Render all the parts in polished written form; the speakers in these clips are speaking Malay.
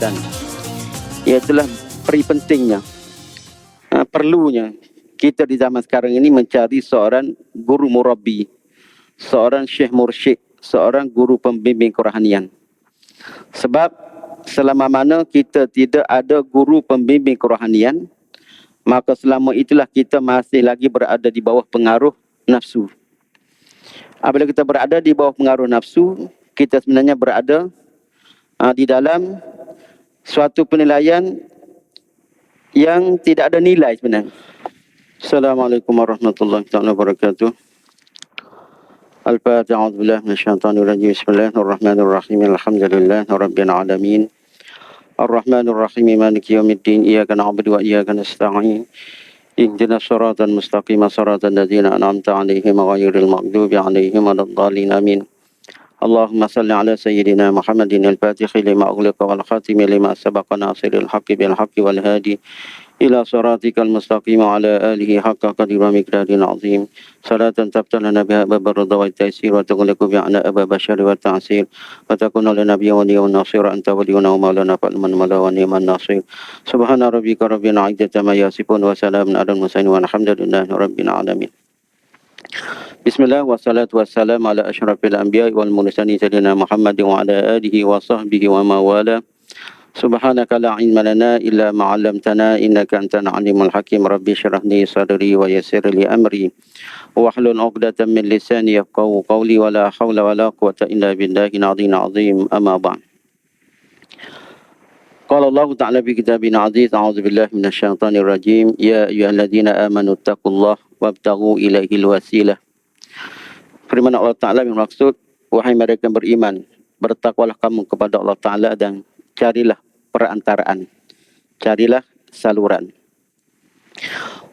pembahasan, iaitulah peri pentingnya, perlunya kita di zaman sekarang ini mencari seorang guru murabbi, seorang syekh mursyid, seorang guru pembimbing kerohanian. Sebab selama mana kita tidak ada guru pembimbing kerohanian, maka selama itulah kita masih lagi berada di bawah pengaruh nafsu. Apabila kita berada di bawah pengaruh nafsu, kita sebenarnya berada di dalam suatu penilaian yang tidak ada nilai sebenarnya. Assalamualaikum warahmatullahi wabarakatuh. Al-Fatihah. A'udzubillahi minasyaitonir rajim. Bismillahirrahmanirrahim. Alhamdulillahi rabbil alamin. Ar-Rahmanir Rahim. Maliki yaumiddin. Iyyaka na'budu wa iyyaka nasta'in. Ihdinas siratal mustaqim. Siratal ladzina an'amta 'alaihim ghairil maghdubi 'alaihim waladdallin. Amin. Allahumma salli ala sayyidina Muhammadin al-Fatihhi lima ughliqa wal khatimi lima sabaqa nasiril haqqi bil haqqi wal hadi ila siratikal mustaqim wa ala alihi haqqa qadri wa miqdarin azim. Salatan tabtalana biha babar ridha wa taysir wa tughliqu bi'ana abab syarri wa ta'sir wa takunu lana nabiyyan wa niyyan nasira anta waliyuna wa maulana fa'man mala wa ni'man nasir. Subhana rabbika rabbil izzati amma yasifun wa salamun alal mursalin walhamdulillahi rabbil alamin. Bismillah wassalatu wassalamu ala asyrafil anbiya wal mursalin sayyidina Muhammadin wa ala alihi wa sahbihi wa mawala. Subhanaka la ilma lana illa ma 'allamtana innaka antal alimul hakim. Rabbi shrah li sadri wa yassir li amri wahlul 'uqdatam min lisani yafqahu qawli wa la haula wa la quwwata illa billahi al-'aliyyil 'azim. Amma ba'd. Qala Allah Ta'ala fi kitabin 'aziz. A'udzu billahi minasyaitonir rajim. Ya ayyuhalladzina amanu taqullaha wabtaghu ilaihil wasilah. Firman Allah Ta'ala yang maksud, wahai mereka yang beriman, bertakwalah kamu kepada Allah Ta'ala dan carilah perantaraan, carilah saluran.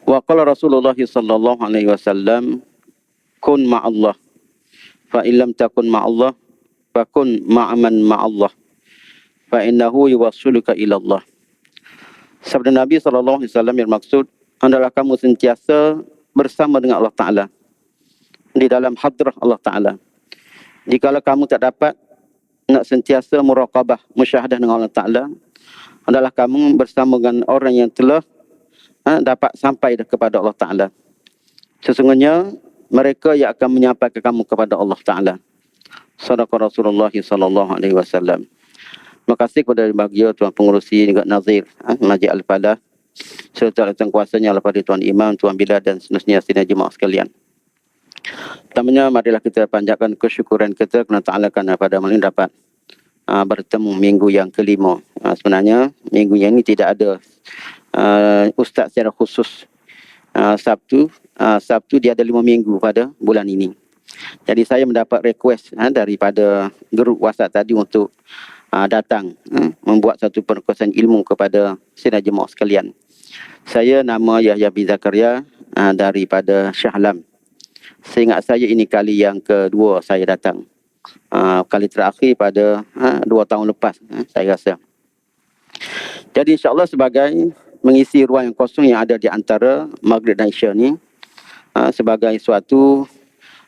Wa qala Rasulullah sallallahu alaihi wasallam, kun ma'allah, fa illam takun ma'allah, fa kun ma'aman ma'allah, fa innahu yuwassuluka ila Allah. Sabda Nabi sallallahu alaihi wasallam yang maksud, hendaklah kamu sentiasa bersama dengan Allah Ta'ala, di dalam hadrah Allah Ta'ala. Jikalau kamu tak dapat nak sentiasa muraqabah, musyahadah dengan Allah Ta'ala, adalah kamu bersama dengan orang yang telah dapat sampai kepada Allah Ta'ala. Sesungguhnya mereka yang akan menyampaikan kamu kepada Allah Ta'ala. Sadaqa Rasulullah sallallahu alaihi wasallam. Terima kasih kepada bahagia Tuan Pengurusi juga Nazir Masjid Al-Falah, serta tuan kuasanya kepada Tuan Imam, Tuan Bilal dan seterusnya sidang jemaah sekalian. Pertamanya, marilah kita panjatkan kesyukuran kita kepada Ta'ala kerana pada malam ini dapat bertemu minggu yang kelima. Sebenarnya, minggu yang ini tidak ada ustaz secara khusus. Sabtu dia ada 5 minggu pada bulan ini. Jadi saya mendapat request daripada grup WhatsApp tadi untuk datang membuat satu perkongsian ilmu kepada sidang jemaah sekalian. Saya nama Yahya bin Zakaria daripada Shah Alam. Seingat saya ini kali yang kedua saya datang. Kali terakhir pada 2 tahun lepas, saya rasa. Jadi insyaAllah sebagai mengisi ruang yang kosong yang ada di antara Maghrib dan Isya ni, sebagai suatu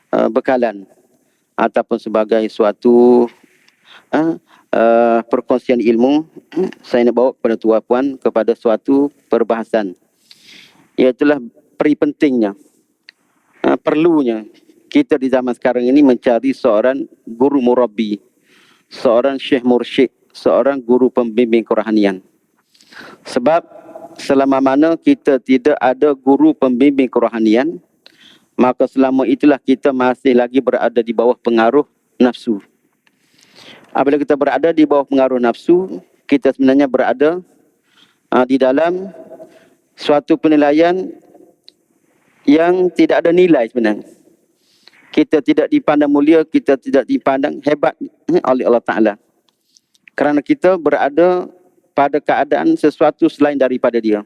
bekalan ataupun sebagai suatu perkongsian ilmu, saya nak bawa kepada tuan puan kepada suatu perbahasan, iaitulah peri pentingnya, perlunya kita di zaman sekarang ini mencari seorang guru murabbi, seorang syekh mursyid, seorang guru pembimbing kerohanian. Sebab selama mana kita tidak ada guru pembimbing kerohanian, maka selama itulah kita masih lagi berada di bawah pengaruh nafsu. Apabila kita berada di bawah pengaruh nafsu, kita sebenarnya berada di dalam suatu penilaian yang tidak ada nilai sebenarnya. Kita tidak dipandang mulia, kita tidak dipandang hebat oleh Allah Ta'ala. Kerana kita berada pada keadaan sesuatu selain daripada dia.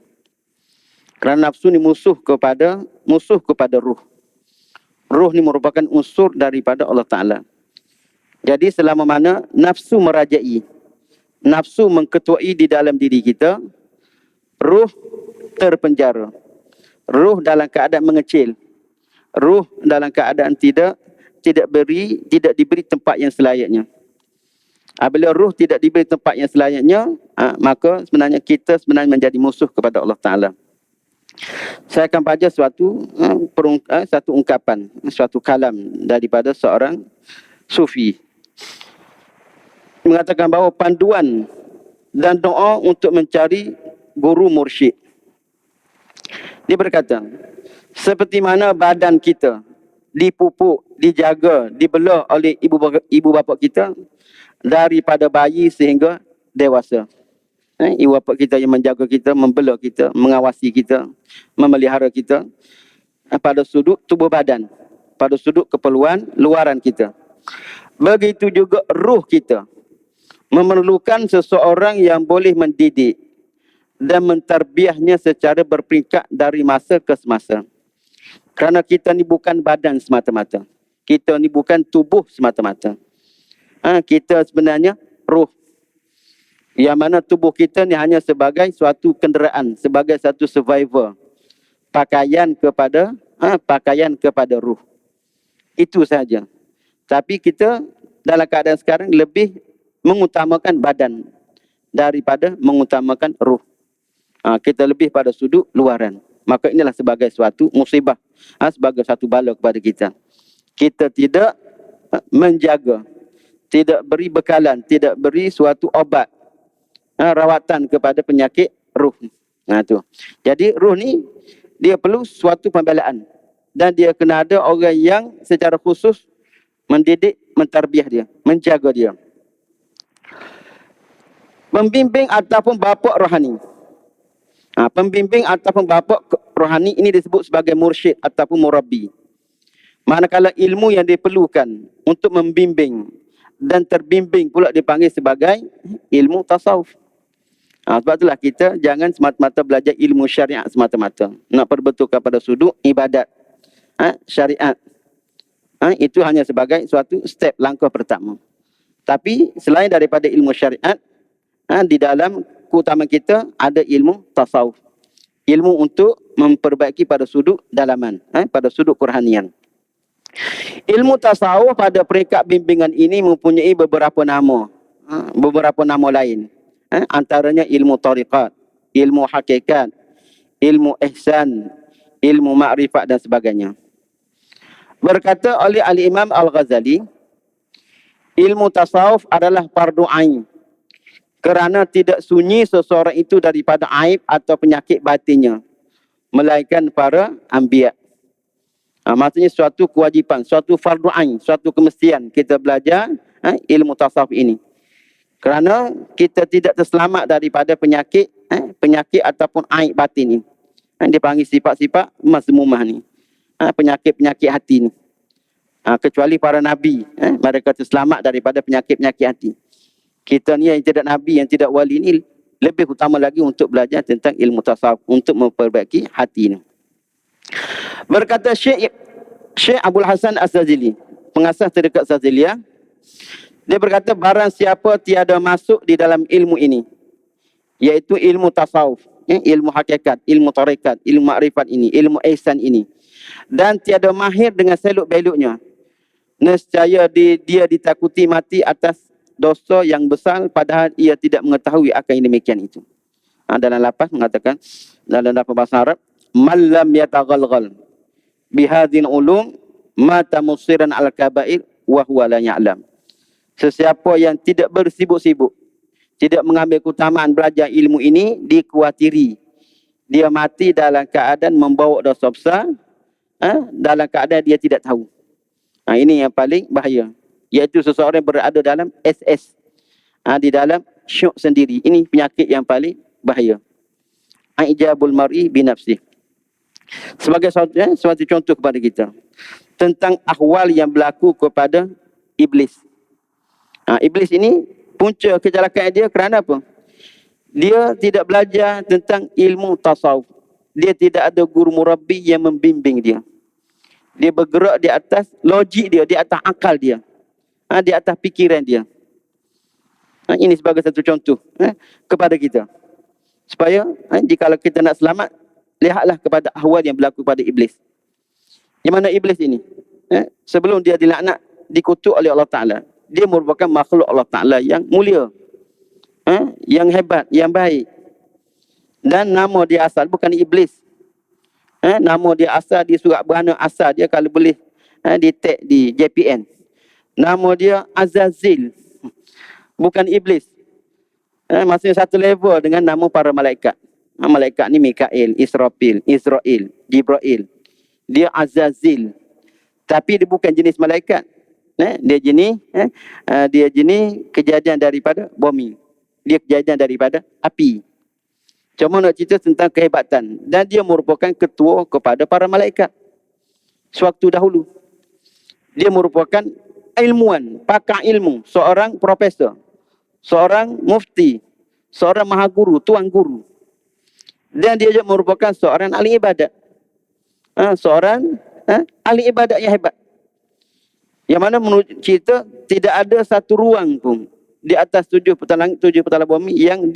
Kerana nafsu ni musuh kepada ruh. Ruh ni merupakan unsur daripada Allah Ta'ala. Jadi selama mana nafsu merajai, nafsu mengketuai di dalam diri kita, ruh terpenjara. Ruh dalam keadaan mengecil. Ruh dalam keadaan tidak diberi tempat yang selayaknya. Apabila ruh tidak diberi tempat yang selayaknya, maka sebenarnya kita menjadi musuh kepada Allah Ta'ala. Saya akan baca satu ungkapan, suatu kalam daripada seorang sufi. Mengatakan bahawa panduan dan doa untuk mencari guru mursyid. Dia berkata, seperti mana badan kita dipupuk, dijaga, dibela oleh ibu bapa kita daripada bayi sehingga dewasa. Ibu bapa kita yang menjaga kita, membela kita, mengawasi kita, memelihara kita pada sudut tubuh badan, pada sudut keperluan luaran kita. Begitu juga ruh kita memerlukan seseorang yang boleh mendidik dan mentarbiahnya secara berperingkat dari masa ke semasa. Kerana kita ni bukan badan semata-mata. Kita ni bukan tubuh semata-mata. Kita sebenarnya ruh. Yang mana tubuh kita ni hanya sebagai suatu kenderaan, sebagai satu survivor. Pakaian kepada ruh. Itu saja. Tapi kita dalam keadaan sekarang lebih mengutamakan badan daripada mengutamakan ruh. Kita lebih pada sudut luaran. Maka inilah sebagai suatu musibah, sebagai satu bala kepada kita. Kita tidak menjaga, tidak beri bekalan, tidak beri suatu obat, rawatan kepada penyakit ruh. Tu. Jadi ruh ni dia perlu suatu pembelaan dan dia kena ada orang yang secara khusus mendidik, mentarbiah dia, menjaga dia. Pembimbing ataupun bapa rohani. Pembimbing ataupun bapa rohani ini disebut sebagai mursyid ataupun murabbi. Manakala ilmu yang diperlukan untuk membimbing dan terbimbing pula dipanggil sebagai ilmu tasawuf. Sebab itulah kita jangan semata-mata belajar ilmu syariat semata-mata. Nak perbetulkan pada sudut ibadat, syariat. Itu hanya sebagai suatu step, langkah pertama. Tapi selain daripada ilmu syariat, di dalam keutamaan kita ada ilmu tasawuf. Ilmu untuk memperbaiki pada sudut dalaman, pada sudut Quranian. Ilmu tasawuf pada peringkat bimbingan ini mempunyai beberapa nama. Beberapa nama lain. Antaranya ilmu tariqat, ilmu hakikat, ilmu ihsan, ilmu ma'rifat dan sebagainya. Berkata oleh Al-Imam Al-Ghazali, ilmu tasawuf adalah fardu ain. Kerana tidak sunyi seseorang itu daripada aib atau penyakit batinnya, melainkan para anbiya. Maksudnya suatu kewajipan, suatu fardu ain, suatu kemestian kita belajar ilmu tasawuf ini. Kerana kita tidak terselamat daripada penyakit ataupun aib batin ini. Dipanggil sifat-sifat mazmumah ni. Penyakit-penyakit hati ni. Kecuali para nabi, mereka terselamat daripada penyakit-penyakit hati. Kita ni yang tidak nabi, yang tidak wali ni lebih utama lagi untuk belajar tentang ilmu tasawuf untuk memperbaiki hati ni. Berkata Syekh Abdul Hasan As-Sazili, pengasas terdekat Saziliyah, dia berkata barang siapa tiada masuk di dalam ilmu ini, iaitu ilmu tasawuf, ilmu hakikat, ilmu tarekat, ilmu makrifat ini, ilmu ihsan ini, dan tiada mahir dengan seluk-beluknya, nescaya dia ditakuti mati atas dosa yang besar padahal ia tidak mengetahui akan yang demikian itu. Dalam lafaz mengatakan, dalam lafaz bahasa Arab, man lam yataghalghal bihadhil ulum mata musiran al-kabair wa huwa la ya'lam. Sesiapa yang tidak bersibuk-sibuk, tidak mengambil keutamaan belajar ilmu ini, dikuatiri dia mati dalam keadaan membawa dosa besar, dalam keadaan dia tidak tahu. Ini yang paling bahaya. Iaitu seseorang berada dalam SS, di dalam syuk sendiri. Ini penyakit yang paling bahaya. Ijabul mar'i binafsih. Sebagai suatu contoh kepada kita tentang ahwal yang berlaku kepada iblis. Iblis ini punca kejelekan dia kerana apa? Dia tidak belajar tentang ilmu tasawuf. Dia tidak ada guru murabbi yang membimbing dia. Dia bergerak di atas logik dia, di atas akal dia, di atas fikiran dia. Ini sebagai satu contoh kepada kita. Supaya jika kita nak selamat, lihatlah kepada ahwal yang berlaku pada iblis. Yang mana iblis ini, sebelum dia dilaknat, dikutuk oleh Allah Ta'ala, dia merupakan makhluk Allah Ta'ala yang mulia, yang hebat, yang baik. Dan nama dia asal bukan iblis. Nama dia asal di surat berhana asal dia, kalau boleh di tag di JPN. Nama dia Azazil, bukan iblis. Maksudnya satu level dengan nama para malaikat. Malaikat ni Mikail, Israfil, Israel, Jibril. Dia Azazil. Tapi dia bukan jenis malaikat. Dia jenis kejadian daripada bumi. Dia kejadian daripada api. Cuma nak cerita tentang kehebatan. Dan dia merupakan ketua kepada para malaikat sewaktu dahulu. Dia merupakan ilmuwan, pakar ilmu, seorang profesor, seorang mufti, seorang maha guru, tuan guru. Dan dia juga merupakan seorang ahli ibadat. Seorang ahli ibadat yang hebat. Yang mana menurut cerita tidak ada satu ruang pun di atas 7 petala langit, 7 petala bumi yang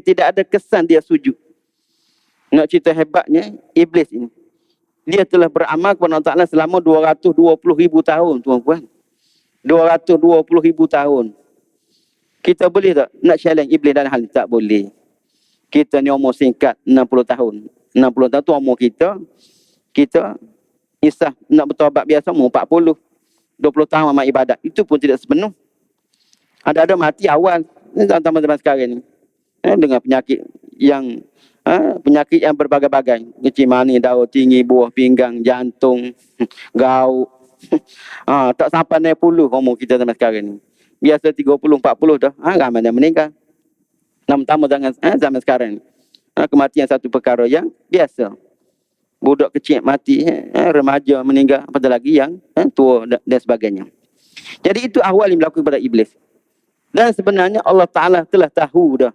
tidak ada kesan dia sujud. Nak cerita hebatnya iblis ini. Dia telah beramal kepada Allah Ta'ala selama 220,000 tahun, tuan-puan. 220,000 tahun. Kita boleh tak nak challenge iblis dalam hal ini? Tak boleh. Kita ni umur singkat 60 tahun. 60 tahun tu umur kita. Kita isah nak bertaubat biasa umur 40. 20 tahun amal ibadat. Itu pun tidak sepenuh. Ada mati awal zaman-zaman sekarang ni. Dengan penyakit yang berbagai-bagai. Kecil mani, daun tinggi, buah pinggang, jantung, gauk. Tak sampai 60 umur kita zaman sekarang ni. Biasa 30, 40 dah. Ramai yang meninggal. Nama-nama zaman sekarang ni. Kematian satu perkara yang biasa. Budak kecil mati, remaja meninggal, apatah lagi yang tua dan sebagainya. Jadi itu awal yang berlaku kepada iblis. Dan sebenarnya Allah Ta'ala telah tahu dah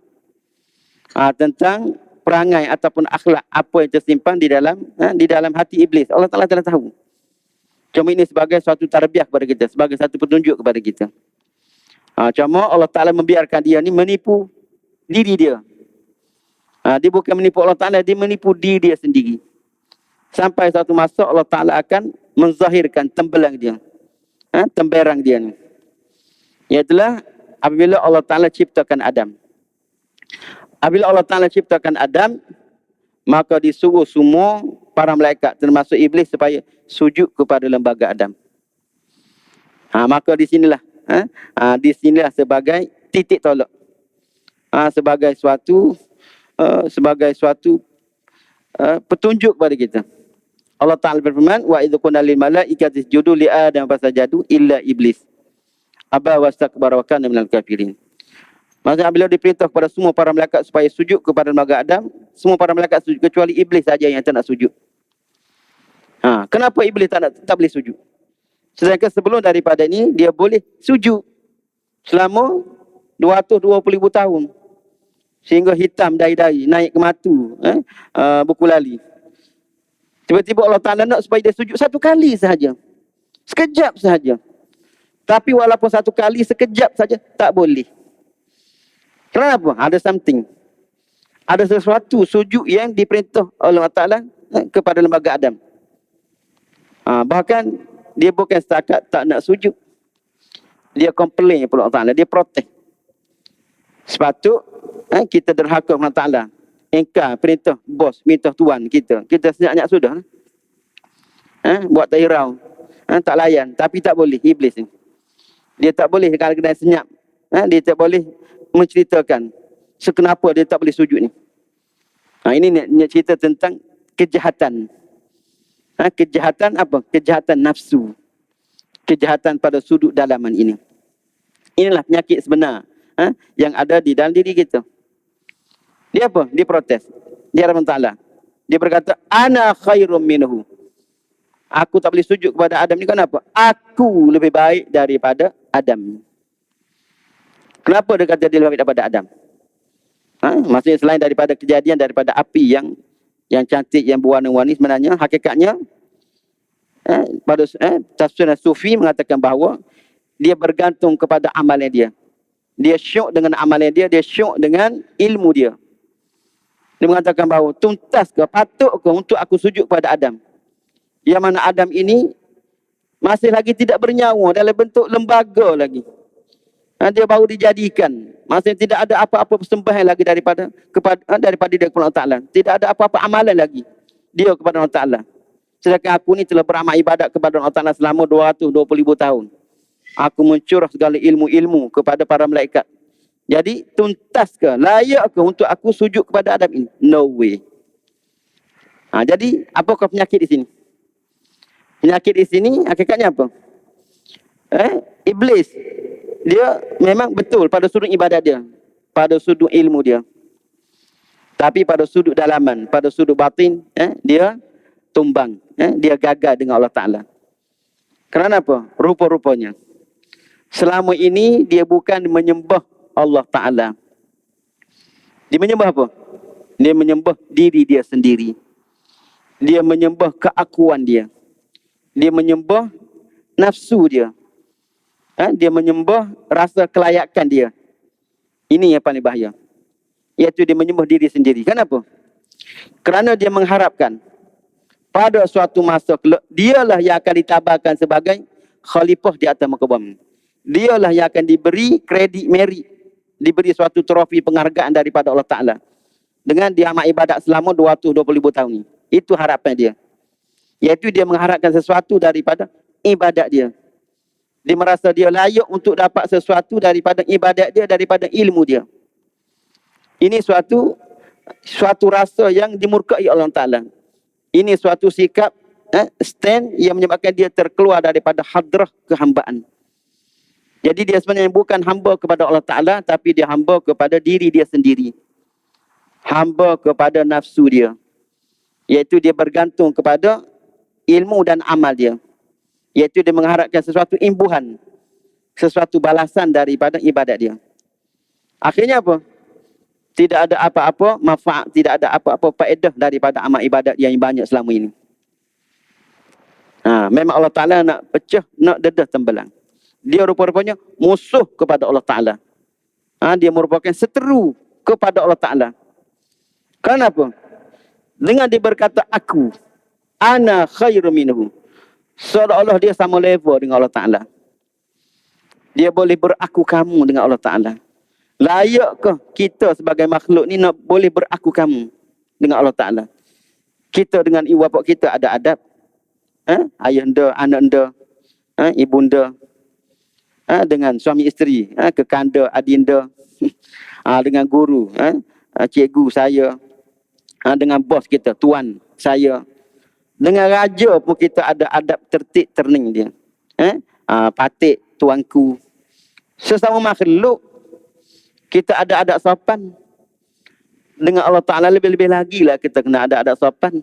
tentang perangai ataupun akhlak apa yang tersimpan di dalam hati iblis. Allah Ta'ala telah tahu. Cuma ini sebagai suatu tarbiyah kepada kita, sebagai satu petunjuk kepada kita. Cuma Allah Ta'ala membiarkan dia ni menipu diri dia. Dia bukan menipu Allah Ta'ala, dia menipu diri dia sendiri. Sampai satu masa Allah Ta'ala akan menzahirkan tembelang dia. Temberang dia ni. Iaitulah apabila Allah Ta'ala ciptakan Adam. Apabila Allah Ta'ala ciptakan Adam, maka disuruh semua para malaikat termasuk iblis supaya sujud kepada lembaga Adam. Maka di sinilah sebagai titik tolak. Sebagai suatu petunjuk kepada kita. Allah Ta'ala berfirman, wa idh qulna lil malaikati isjudu li Adam fasajadu illa iblis aba wastakbara wa kana minal kafirin. Maksudnya bila diperintah kepada semua para malaikat supaya sujud kepada lembaga Adam, semua para malaikat sujud kecuali iblis saja yang tak nak sujud. Kenapa iblis tak boleh sujud? Sedangkan sebelum daripada ini dia boleh sujud selama 220,000 tahun. Sehingga hitam dari naik ke matu, buku lali. Tiba-tiba Allah Ta'ala nak supaya dia sujud satu kali sahaja. Sekejap sahaja. Tapi walaupun satu kali sekejap saja tak boleh. Kenapa? Ada something. Ada sesuatu sujud yang diperintah oleh Allah Ta'ala kepada lembaga Adam. Bahkan dia bukan setakat tak nak sujud. Dia komplain kepada Allah Ta'ala. Dia protes. Sepatut kita derhaka kepada Allah Ta'ala. Engkar perintah bos, minta tuan kita. Kita senyap-nyap sudah. Buat tak hirau. Tak layan. Tapi tak boleh. Iblis ni. Dia tak boleh kalau kena senyap. Dia tak boleh menceritakan kenapa dia tak boleh sujud ni. Ini nak cerita tentang kejahatan. Kejahatan apa? Kejahatan nafsu. Kejahatan pada sudut dalaman ini. Inilah penyakit sebenar yang ada di dalam diri kita. Dia apa? Dia protes. Dia Allah Ta'ala. Dia berkata, ana khairum minhu. Aku tak boleh sujud kepada Adam ni kenapa? Aku lebih baik daripada Adam. Kenapa dia kata dia lebih baik daripada Adam? Maksudnya selain daripada kejadian daripada api yang cantik, yang berwarna-warni, sebenarnya hakikatnya pada tafsir Sufi mengatakan bahawa dia bergantung kepada amalan dia. Dia syuk dengan amalan dia, dia syuk dengan ilmu dia. Dia mengatakan bahawa tuntas ke, patut ke untuk aku sujud kepada Adam. Yang mana Adam ini Masih lagi tidak bernyawa, dalam bentuk lembaga lagi. Dia baru dijadikan. Masih tidak ada apa-apa persembahan lagi daripada dia kepada Allah Ta'ala. Tidak ada apa-apa amalan lagi dia kepada Allah Ta'ala. Sedangkan aku ni telah beramal ibadat kepada Allah Ta'ala selama 220,000 tahun. Aku mencurah segala ilmu-ilmu kepada para malaikat. Jadi tuntas ke, layak ke untuk aku sujud kepada Adam ini? No way. Jadi apakah penyakit di sini? Penyakit di sini hakikatnya apa? Iblis. Dia memang betul pada sudut ibadat dia, pada sudut ilmu dia. Tapi pada sudut dalaman, pada sudut batin, dia tumbang. Dia gagal dengan Allah Ta'ala. Kerana apa? Rupa-rupanya selama ini dia bukan menyembah Allah Ta'ala. Dia menyembah apa? Dia menyembah diri dia sendiri. Dia menyembah keakuan dia. Dia menyembah nafsu dia. Dia menyembah rasa kelayakan dia. Ini yang paling bahaya. Iaitu dia menyembah diri sendiri. Kenapa? Kerana dia mengharapkan pada suatu masa dialah yang akan ditabarkan sebagai khalifah di atas muka bumi. Dialah yang akan diberi kredit merit, diberi suatu trofi penghargaan daripada Allah Ta'ala dengan dia amal ibadat selama 220,000 tahun ni. Itu harapan dia. Iaitu dia mengharapkan sesuatu daripada ibadat dia. Dia merasa dia layak untuk dapat sesuatu daripada ibadat dia, daripada ilmu dia. Ini suatu rasa yang dimurkai Allah Ta'ala. Ini suatu sikap stand yang menyebabkan dia terkeluar daripada hadrah kehambaan. Jadi dia sebenarnya bukan hamba kepada Allah Ta'ala, tapi dia hamba kepada diri dia sendiri. Hamba kepada nafsu dia. Iaitu dia bergantung kepada ilmu dan amal dia. Iaitu dia mengharapkan sesuatu imbuhan, sesuatu balasan daripada ibadat dia. Akhirnya apa? Tidak ada apa-apa manfaat, tidak ada apa-apa faedah daripada amal ibadat yang banyak selama ini. Memang Allah Ta'ala nak pecah, nak dedah tembelang. Dia rupa-rupanya musuh kepada Allah Ta'ala. Dia merupakan seteru kepada Allah Ta'ala. Kenapa? Dengan dia berkata aku, ana khairu minhu. Seolah-olah dia sama level dengan Allah Ta'ala. Dia boleh beraku kamu dengan Allah Ta'ala. Layakkah kita sebagai makhluk ni nak boleh beraku kamu dengan Allah Ta'ala? Kita dengan ibu bapa kita ada adab. Ayahanda, ananda, ibunda. Dengan suami isteri, kekanda, adinda. Dengan guru, cikgu saya. Dengan bos kita, tuan saya. Dengan raja pun kita ada adab tertib terning dia. Patik, tuanku. Sesama makhluk, kita ada adab sopan. Dengan Allah Ta'ala lebih-lebih lagi lah kita kena ada adab sopan.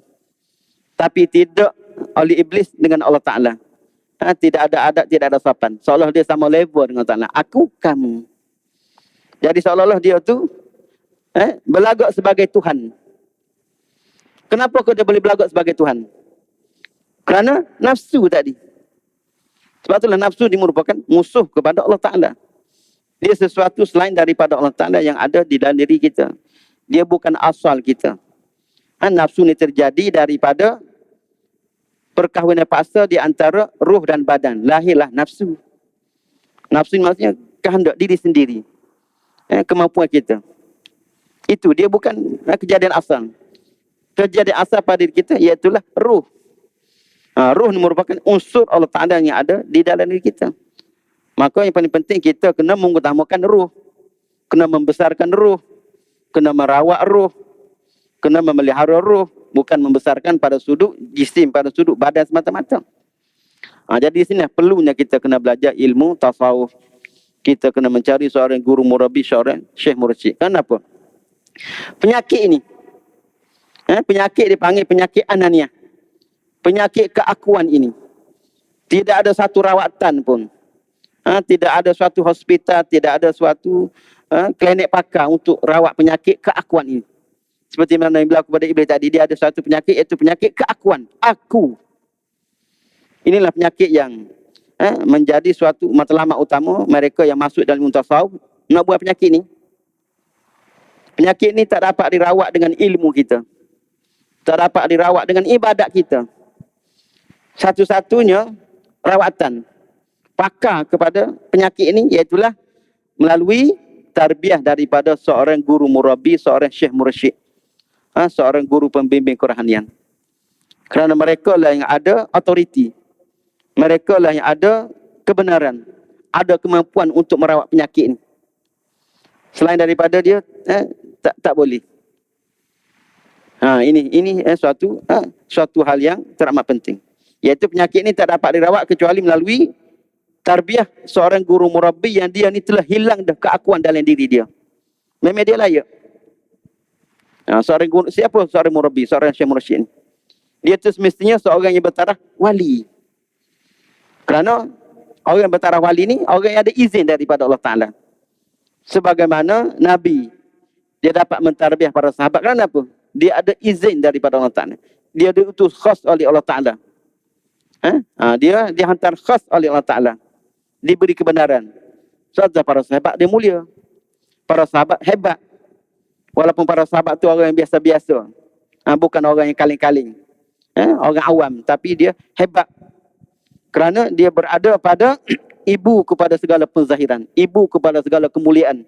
Tapi tidak oleh iblis dengan Allah Ta'ala. Tidak ada adab, tidak ada sopan. Seolah dia sama level dengan Allah Ta'ala. Aku, kamu. Jadi seolah-olah dia tu berlagak sebagai Tuhan. Kenapa dia boleh berlagak sebagai Tuhan? Kerana nafsu tadi. Sebab itulah nafsu dia merupakan musuh kepada Allah Ta'ala. Dia sesuatu selain daripada Allah Ta'ala yang ada di dalam diri kita. Dia bukan asal kita. Nafsu ni terjadi daripada perkahwinan paksa di antara ruh dan badan. Lahirlah nafsu. Nafsu ni maksudnya kehendak diri sendiri. Kemampuan kita. Itu dia bukan kejadian asal. Kejadian asal pada diri kita iaitulah ruh. Ruh merupakan unsur Allah Ta'ala yang ada di dalam diri kita. Maka yang paling penting kita kena mengutamakan ruh. Kena membesarkan ruh. Kena merawat ruh. Kena memelihara ruh. Bukan membesarkan pada sudut jisim, pada sudut badan semata-mata. Jadi di sini perlunya kita kena belajar ilmu tasawuf. Kita kena mencari seorang guru murabi, seorang syekh mursyid. Kenapa? Penyakit ini. Penyakit dipanggil penyakit ananiah. Penyakit keakuan ini. Tidak ada satu rawatan pun. Tidak ada suatu hospital, tidak ada suatu klinik pakar untuk rawat penyakit keakuan ini. Seperti mana yang berlaku kepada Iblis tadi, dia ada suatu penyakit, iaitu penyakit keakuan. Aku. Inilah penyakit yang menjadi suatu matlamat utama mereka yang masuk dalam ilmu tasawuf nak buat penyakit ni. Penyakit ni tak dapat dirawat dengan ilmu kita. Tak dapat dirawat dengan ibadat kita. Satu-satunya rawatan, pakar kepada penyakit ini, iaitulah melalui tarbiyah daripada seorang guru murabbi, seorang syekh mursyid, seorang guru pembimbing kerohanian. Kerana mereka lah yang ada autoriti, mereka lah yang ada kebenaran, ada kemampuan untuk merawat penyakit ini. Selain daripada dia, tak boleh. Ini suatu hal yang teramat penting. Iaitu penyakit ini tak dapat dirawat kecuali melalui tarbiyah seorang guru murabbi yang dia ni telah hilang dah keakuan dalam diri dia. Memang dia layak. Seorang guru, siapa seorang murabbi, seorang syekh mursyid ni? Dia tu semestinya seorang yang bertaraf wali. Kerana orang yang bertaraf wali ni orang yang ada izin daripada Allah Ta'ala. Sebagaimana Nabi, dia dapat mentarbiyah para sahabat. Kerana apa? Dia ada izin daripada Allah Ta'ala. Dia diutus khas oleh Allah Ta'ala. Dia dihantar khas oleh Allah Ta'ala. Diberi kebenaran. Sebab para sahabat dia mulia. Para sahabat hebat. Walaupun para sahabat tu orang yang biasa-biasa. Bukan orang yang kaling-kaling. Orang awam. Tapi dia hebat. Kerana dia berada pada ibu kepada segala penzahiran, ibu kepada segala kemuliaan,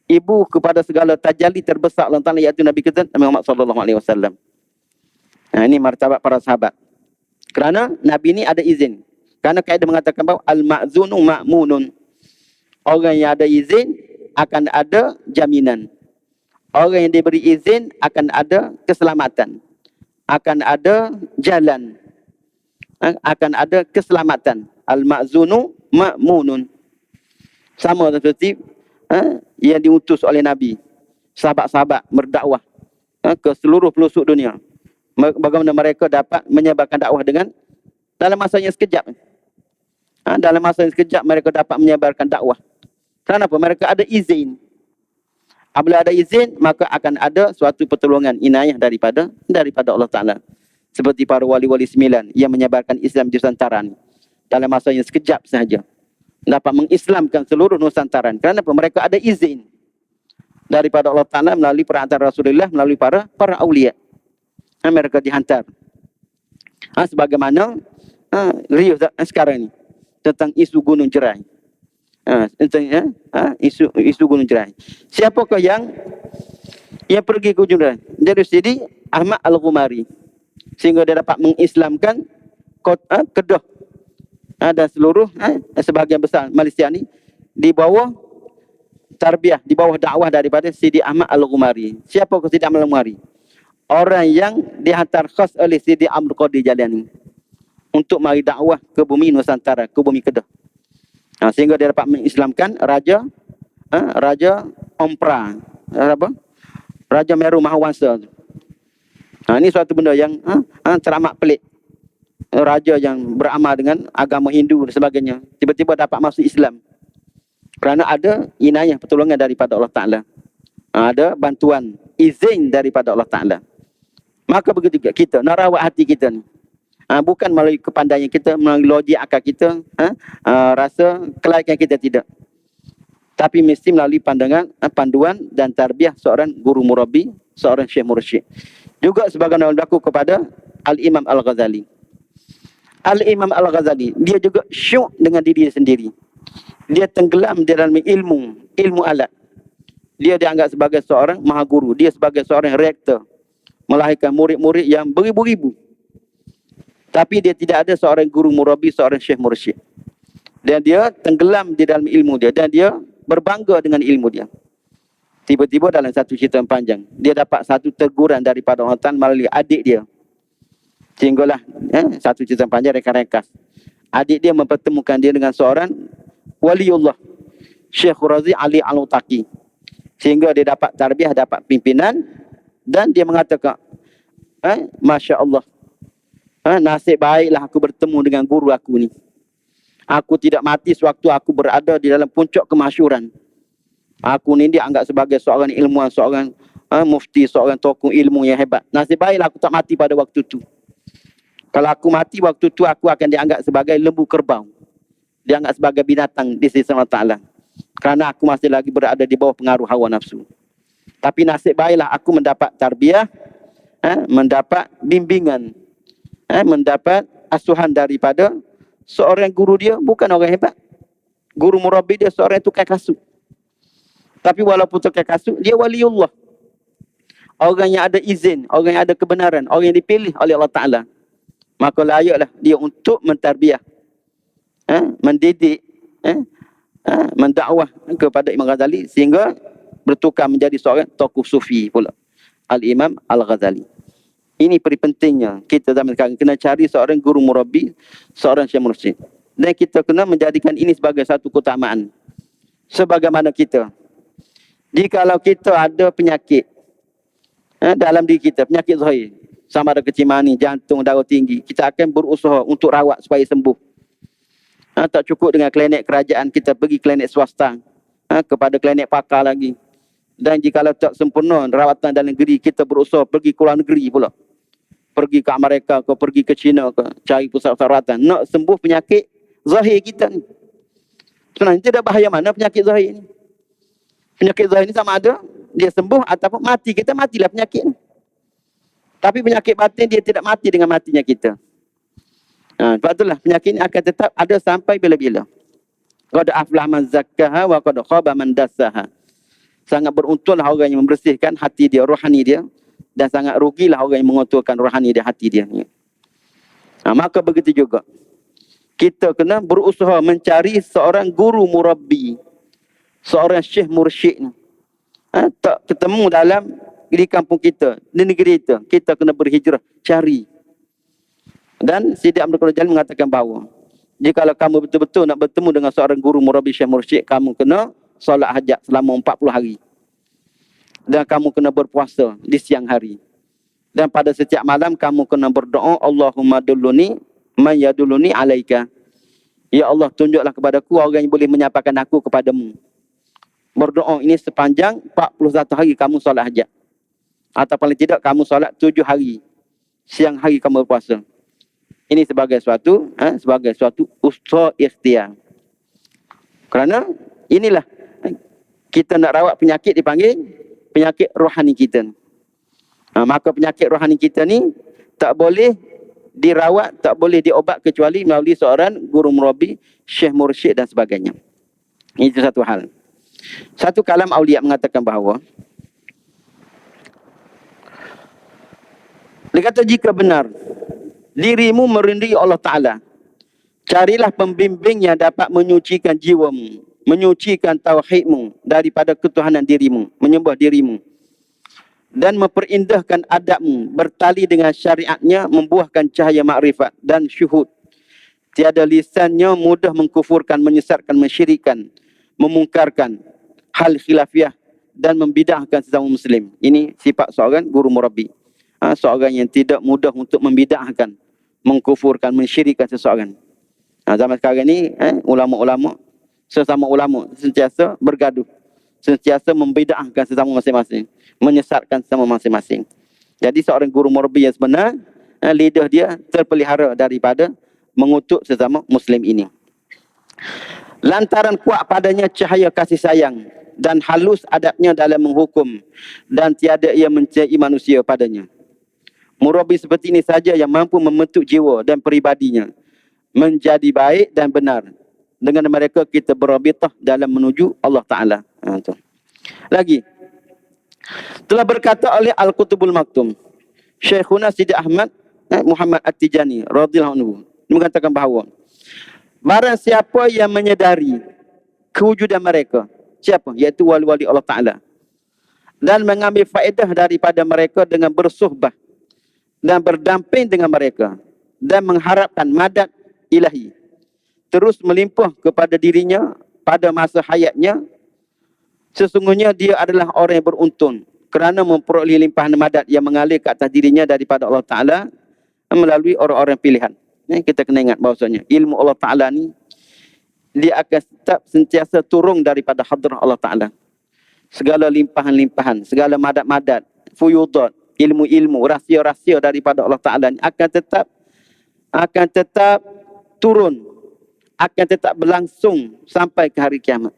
ibu kepada segala tajalli terbesar Allah Ta'ala, iaitu Nabi kita Nabi Muhammad SAW. Ini martabat para sahabat. Kerana Nabi ini ada izin. Kerana kaedah mengatakan bahawa al-ma'zunu ma'munun. Orang yang ada izin akan ada jaminan. Orang yang diberi izin akan ada keselamatan. Akan ada jalan. Akan ada keselamatan. Al-ma'zunu ma'munun. Sama seperti yang diutus oleh Nabi. Sahabat-sahabat berdakwah ke seluruh pelosok dunia. Bagaimana mereka dapat menyebarkan dakwah dengan dalam masa yang sekejap. Dalam masa yang sekejap mereka dapat menyebarkan dakwah. Kenapa? Mereka ada izin. Apabila ada izin, maka akan ada suatu pertolongan, inayah daripada Allah Ta'ala. Seperti para wali-wali 9 yang menyebarkan Islam di Nusantara dalam masa yang sekejap sahaja. Dapat mengislamkan seluruh Nusantara. Kerana apa? Mereka ada izin daripada Allah Ta'ala melalui perantara Rasulullah, melalui para awliya. Mereka dihantar. Sebagaimana riuh sekarang ni tentang isu Gunung Jerai. Isu Gunung Jerai. Siapakah yang pergi ke Gunung Jerai? Dari Sidi Ahmad Al-Ghumari. Sehingga dia dapat mengislamkan Kedah dan seluruh sebahagian besar Malaysia ni di bawah tarbiyah, di bawah dakwah daripada Sidi Ahmad Al-Ghumari. Siapa ke Sidi Ahmad Al-Ghumari? Orang yang dihantar khas oleh Sidi Abdul Qadir Jalani untuk mari dakwah ke bumi Nusantara, ke bumi Kedah. Sehingga dia dapat mengislamkan Raja Ompra, Raja Meru Mahawangsa. Ini suatu benda yang teramat pelik. Raja yang beramal dengan agama Hindu dan sebagainya tiba-tiba dapat masuk Islam. Kerana ada inayah pertolongan daripada Allah Ta'ala. Ada bantuan, izin daripada Allah Ta'ala. Maka begitu juga kita nak rawat hati kita ni. Bukan melalui kepandaian kita, melalui logik akal kita, rasa kelayakan kita, tidak. Tapi mesti melalui panduan dan tarbiyah seorang guru murabbi, seorang syekh mursyid. Juga sebagaimana berlaku kepada Al-Imam Al-Ghazali. Al-Imam Al-Ghazali, dia juga syuk dengan diri dia sendiri. Dia tenggelam di dalam ilmu alat. Dia dianggap sebagai seorang maha guru. Dia sebagai seorang rektor. Melahirkan murid-murid yang beribu-ribu. Tapi dia tidak ada seorang guru murabbi, seorang syekh mursyid. Dan dia tenggelam di dalam ilmu dia. Dan dia berbangga dengan ilmu dia. Tiba-tiba dalam satu cerita yang panjang, dia dapat satu teguran daripada Allah Ta'ala melalui adik dia. Sehinggalah satu cerita yang panjang ringkas. Adik dia mempertemukan dia dengan seorang waliullah, Syekh Razi Ali Al-Utaqi. Sehingga dia dapat tarbiyah, dapat pimpinan. Dan dia mengatakan, Masya Allah, nasib baiklah aku bertemu dengan guru aku ni. Aku tidak mati sewaktu aku berada di dalam puncak kemasyhuran. Aku ni dianggap sebagai seorang ilmuwan, seorang mufti, seorang tokoh ilmu yang hebat. Nasib baiklah aku tak mati pada waktu tu. Kalau aku mati waktu tu, aku akan dianggap sebagai lembu kerbau. Dianggap sebagai binatang di sisi Allah Ta'ala. Kerana aku masih lagi berada di bawah pengaruh hawa nafsu. Tapi nasib baiklah aku mendapat tarbiyah, mendapat bimbingan, mendapat asuhan daripada seorang guru dia bukan orang hebat. Guru murabbi dia seorang tukang kasut. Tapi walaupun tukang kasut, dia waliullah. Orang yang ada izin, orang yang ada kebenaran, orang yang dipilih oleh Allah Ta'ala. Maka layaklah dia untuk mentarbiah, mendidik, mendakwah kepada Imam Ghazali sehingga bertukar menjadi seorang tokoh sufi pula. Al-Imam Al-Ghazali. Ini peri pentingnya kita zaman sekarang kena cari seorang guru murabbi, seorang syekh mursyid. Dan kita kena menjadikan ini sebagai satu keutamaan. Sebagaimana kita, jikalau kita ada penyakit dalam diri kita, penyakit zahir, sama ada kecil manis, jantung, darah tinggi, kita akan berusaha untuk rawat supaya sembuh. Tak cukup dengan klinik kerajaan, kita pergi klinik swasta, kepada klinik pakar lagi. Dan jikalau tak sempurna rawatan dalam negeri, kita berusaha pergi ke luar negeri pula. Pergi ke Amerika ke, pergi ke China ke, cari pusat rawatan. Nak sembuh penyakit zahir kita ni. Sebenarnya tidak bahaya mana penyakit zahir ni. Penyakit zahir ni sama ada dia sembuh ataupun mati, kita matilah penyakit ni. Tapi penyakit batin dia tidak mati dengan matinya kita. Sebab itulah penyakit ini akan tetap ada sampai bila-bila. Qad aflaha man zakkaha wa qad khaba man dassaha. Sangat beruntunglah orang yang membersihkan hati dia, rohani dia, dan sangat rugilah orang yang mengotorkan rohani dia, hati dia. Maka begitu juga kita kena berusaha mencari seorang guru murabbi, seorang syekh mursyid. Tak ketemu dalam di kampung kita, di negeri kita kena berhijrah, cari. Dan Sidi Abdul Qadir Jalil mengatakan bahawa jikalau kamu betul-betul nak bertemu dengan seorang guru murabbi syekh mursyid, kamu kena solat hajat selama 40 hari. Dan kamu kena berpuasa di siang hari. Dan pada setiap malam kamu kena berdoa, Allahumma dulluni man yadulluni alaika. Ya Allah, tunjuklah kepadaku orang yang boleh menyampaikan aku kepadamu. Berdoa ini sepanjang 41 hari kamu solat hajat. Atau paling tidak kamu solat 7 hari. Siang hari kamu berpuasa. Ini sebagai suatu usaha ikhtiar. Kerana inilah kita nak rawat penyakit dipanggil penyakit rohani kita. Maka penyakit rohani kita ni tak boleh dirawat, tak boleh diobat kecuali melalui seorang guru murabbi, syekh mursyid dan sebagainya. Itu satu hal. Satu kalam aulia mengatakan bahawa dia kata jika benar dirimu merindui Allah Ta'ala, carilah pembimbing yang dapat menyucikan jiwamu, menyucikan tauhidmu daripada ketuhanan dirimu, menyembah dirimu, dan memperindahkan adabmu, bertali dengan syariatnya, membuahkan cahaya makrifat dan syuhud. Tiada lisannya mudah mengkufurkan, menyesatkan, mensyirikkan, memungkarkan hal khilafiyah dan membidahkan sesama muslim. Ini sifat seorang guru murabbi. Seorang yang tidak mudah untuk membidahkan, mengkufurkan, mensyirikkan seseorang. Zaman sekarang ni ulama-ulama, sesama ulama sentiasa bergaduh, sentiasa membidahkan sesama masing-masing, menyesatkan sesama masing-masing. Jadi seorang guru murabbi yang sebenar, lidah dia terpelihara daripada mengutuk sesama muslim ini. Lantaran kuat padanya cahaya kasih sayang dan halus adabnya dalam menghukum, dan tiada ia mencari manusia padanya. Murabbi seperti ini saja yang mampu membentuk jiwa dan peribadinya menjadi baik dan benar. Dengan mereka kita berabitah dalam menuju Allah Ta'ala. Lagi, telah berkata oleh Al-Qutbul Maktum, Syekhuna Sidi Ahmad Muhammad At-Tijani radhiyallahu anhu, mengatakan bahawa barang siapa yang menyedari kewujudan mereka, siapa? Iaitu wali-wali Allah Ta'ala, dan mengambil faedah daripada mereka dengan bersuhbah dan berdamping dengan mereka dan mengharapkan madad ilahi terus melimpah kepada dirinya pada masa hayatnya, sesungguhnya dia adalah orang yang beruntung kerana memperoleh limpahan madad yang mengalir ke atas dirinya daripada Allah Ta'ala melalui orang-orang pilihan. Kita kena ingat bahawasanya ilmu Allah Ta'ala ni dia akan tetap sentiasa turun daripada hadrah Allah Ta'ala. Segala limpahan-limpahan, segala madad-madad, fuyudat, ilmu-ilmu, rahsia-rahsia daripada Allah Ta'ala akan tetap turun, akan tetap berlangsung sampai ke hari kiamat.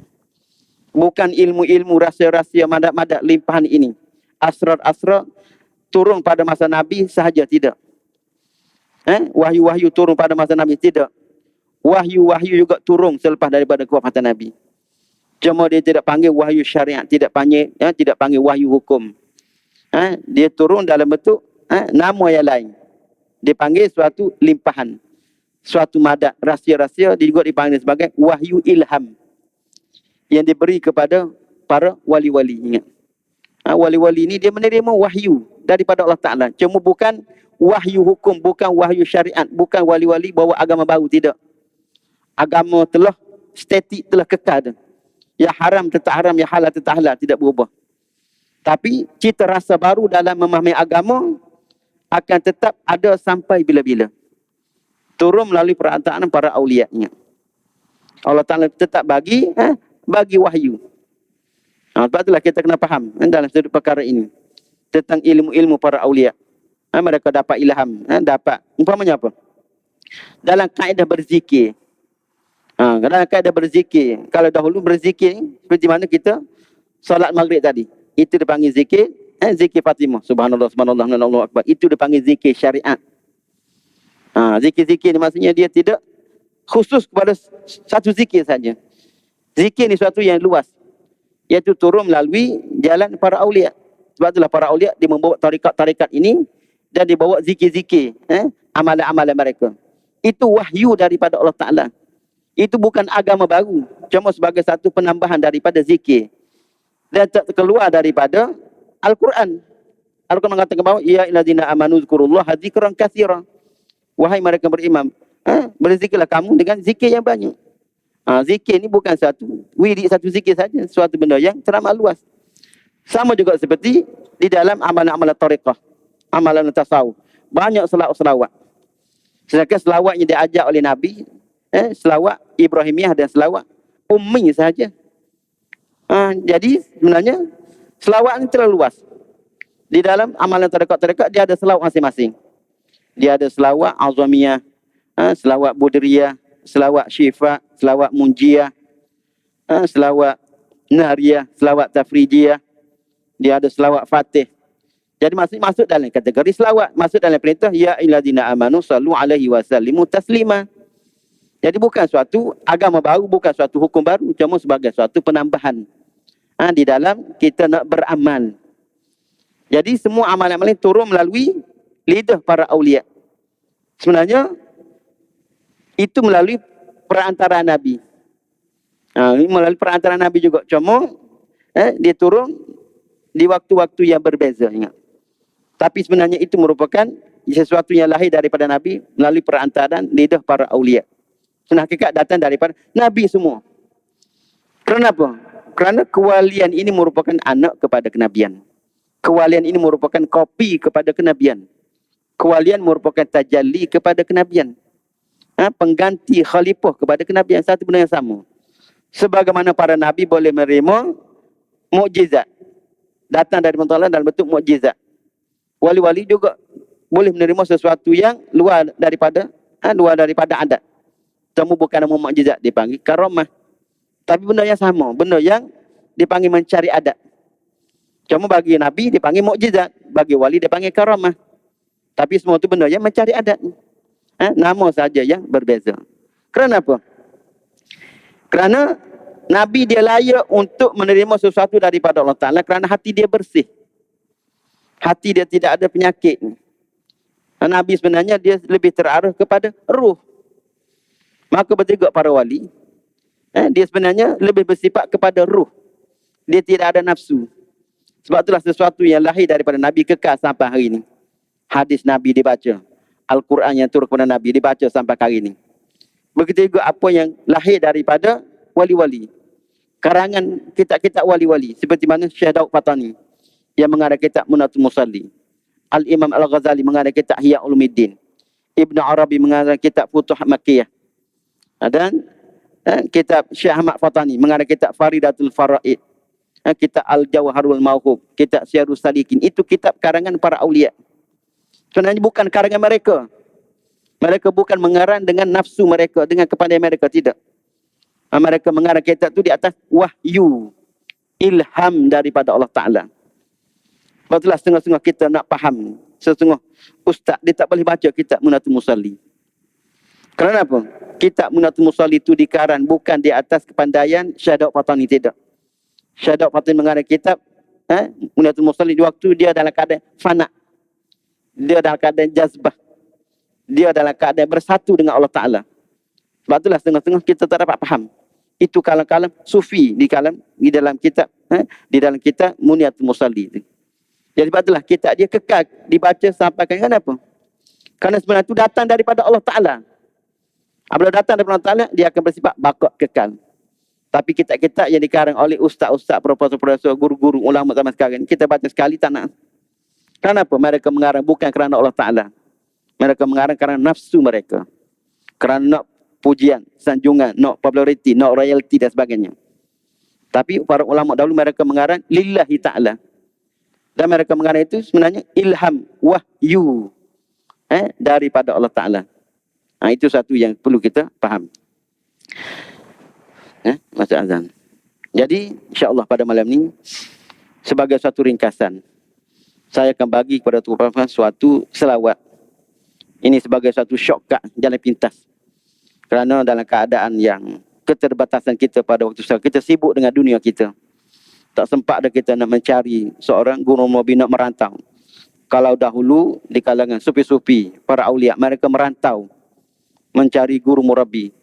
Bukan ilmu-ilmu, rahsia-rahsia, madad-madad, limpahan ini, asrar-asrar turun pada masa Nabi sahaja, tidak. Wahyu-wahyu turun pada masa Nabi, tidak. Wahyu-wahyu juga turun selepas daripada kewafatan Nabi. Cuma dia tidak panggil wahyu syariat, tidak panggil wahyu hukum. Dia turun dalam bentuk nama yang lain. Dia panggil suatu limpahan, suatu madat, rahsia-rahsia, dia juga dipanggil sebagai wahyu ilham yang diberi kepada para wali-wali. Ingat, wali-wali ini dia menerima wahyu daripada Allah Ta'ala. Cuma bukan wahyu hukum, bukan wahyu syariat, bukan wali-wali bawa agama baru, tidak. Agama telah statik, telah kekal. Yang haram tetap haram, yang halal tetap halal, tidak berubah. Tapi cita rasa baru dalam memahami agama akan tetap ada sampai bila-bila. Turun melalui perantaraan para awliya-Nya. Allah Ta'ala tetap bagi wahyu. Sebab itulah kita kena faham dalam sudut perkara ini. Tentang ilmu-ilmu para awliya. Mereka dapat ilham. Dapat, umpamanya apa? Dalam kaedah berzikir. Dalam kaedah berzikir. Kalau dahulu berzikir, seperti mana kita solat maghrib tadi. Itu dipanggil zikir. Zikir Fatimah. Subhanallah, subhanallah, Allahu Akbar. Itu dipanggil zikir syariat. Zikir-zikir ni maksudnya dia tidak khusus kepada satu zikir saja. Zikir ni suatu yang luas. Iaitu turun melalui jalan para awliya. Sebab itulah para awliya dia membawa tarikat-tarikat ini dan dibawa zikir-zikir. Amalan-amalan mereka. Itu wahyu daripada Allah Ta'ala. Itu bukan agama baru. Cuma sebagai satu penambahan daripada zikir. Dan keluar daripada Al-Quran. Al-Quran mengatakan bahawa ya illadzina amanu zkurullaha dzikran katsiran. Wahai mereka beriman, berzikirlah kamu dengan zikir yang banyak. Zikir ni bukan satu wirid, satu zikir saja, suatu benda yang teramat luas. Sama juga seperti di dalam amalan-amalan tariqah, amalan tasawuf. Banyak selawat-selawat. Sedangkan selawat yang diajak oleh Nabi, selawat Ibrahimiyah dan selawat ummi sahaja. Jadi sebenarnya selawat ini terlalu luas. Di dalam amalan tarekat-tarekat dia ada selawat masing-masing. Dia ada selawat azamiyah, selawat budriyah, selawat syifa, selawat munjiyah, selawat nariyah, selawat tafrijiyah. Dia ada selawat fatih. Jadi masuk dalam kategori selawat, masuk dalam perintah ya ayyuhallazina amanu sallu alaihi wasallimu taslima. Jadi bukan suatu agama baru, bukan suatu hukum baru, cuma sebagai suatu penambahan di dalam kita nak beramal. Jadi semua amalan-amalan turun melalui lidah para awliya. Sebenarnya itu melalui perantaraan Nabi. Melalui perantaraan Nabi juga. Cuma dia turun di waktu-waktu yang berbeza. Ingat. Tapi sebenarnya itu merupakan sesuatu yang lahir daripada Nabi melalui perantaraan lidah para awliya. Sebenarnya hakikat datang daripada Nabi semua. Kenapa? Kerana kewalian ini merupakan anak kepada kenabian. Kewalian ini merupakan kopi kepada kenabian. Kewalian merupakan tajalli kepada kenabian. Pengganti khalifah kepada kenabian. Satu benda yang sama. Sebagaimana para nabi boleh menerima mukjizat. Datang dari Allah dalam bentuk mukjizat. Wali-wali juga boleh menerima sesuatu yang luar daripada adat. Temu bukan nama mukjizat, dipanggil karamah. Tapi benda yang sama. Benda yang dipanggil mencari adat. Cuma bagi nabi dipanggil mukjizat. Bagi wali dipanggil karamah. Tapi semua itu benda yang mencari adat. Nama saja yang berbeza. Kerana apa? Kerana Nabi dia layak untuk menerima sesuatu daripada Allah Ta'ala kerana hati dia bersih. Hati dia tidak ada penyakit. Nabi sebenarnya dia lebih terarah kepada ruh. Maka bertiga para wali. Dia sebenarnya lebih bersifat kepada ruh. Dia tidak ada nafsu. Sebab itulah sesuatu yang lahir daripada Nabi kekal sampai hari ini. Hadis Nabi dibaca. Al-Quran yang turun kepada Nabi dibaca sampai hari ini. Begitu juga apa yang lahir daripada wali-wali. Karangan kitab-kitab wali-wali. Seperti mana Syekh Daud Fatani yang mengarang kitab Munatul Musalli. Al-Imam Al-Ghazali mengarang kitab Ihya Ulumuddin. Ibn Arabi mengarang kitab Futuhat Makkiyah. Dan kitab Syekh Ahmad Fatani mengarang kitab Faridatul Faraid. Kitab Al-Jawharul Mawhub. Kitab Syiarus Salikin. Itu kitab karangan para awliya. Sebenarnya bukan karangan mereka. Mereka bukan mengarang dengan nafsu mereka, dengan kepandaian mereka, tidak. Mereka mengarang kitab itu di atas wahyu, ilham daripada Allah Ta'ala. Sebab setengah-setengah kita nak faham. Setengah ustaz, dia tak boleh baca kitab Munatul Musalli. Kerana apa? Kitab Munatul Musalli itu dikarang bukan di atas kepandaian Syahdaud Fatani, tidak. Syahdaud Fatani mengarang kitab Munatul Musalli di waktu dia dalam keadaan fana. Dia dalam keadaan jazbah. Dia dalam keadaan bersatu dengan Allah Ta'ala. Sebab itulah setengah-setengah kita tak dapat faham. Itu kalam-kalam sufi di dalam kitab Munatul Musalli itu. Jadi sebab itulah kitab dia kekal dibaca sampai kenapa? Kerana sebenarnya itu datang daripada Allah Ta'ala. Apabila datang daripada Allah Ta'ala, dia akan bersifat bakak kekal. Tapi kitab-kitab yang dikarang oleh ustaz-ustaz, profesor-profesor, guru-guru, ulama zaman sekarang, kita baca sekali tak nak. Kenapa? Mereka mengarang bukan kerana Allah Ta'ala. Mereka mengarang kerana nafsu mereka. Kerana nak pujian, sanjungan, nak populariti, nak royalty dan sebagainya. Tapi para ulama dahulu mereka mengarang lillahi ta'ala. Dan mereka mengarang itu sebenarnya ilham, wahyu daripada Allah Ta'ala. Itu satu yang perlu kita faham. Masa azan. Jadi insya-Allah pada malam ni sebagai satu ringkasan saya akan bagi kepada tuan-tuan suatu selawat. Ini sebagai satu shortcut jalan pintas. Kerana dalam keadaan yang keterbatasan kita pada waktu sekarang, kita sibuk dengan dunia kita. Tak sempat dah kita nak mencari seorang guru murabbi nak merantau. Kalau dahulu di kalangan sufi-sufi, para aulia, mereka merantau mencari guru murabbi.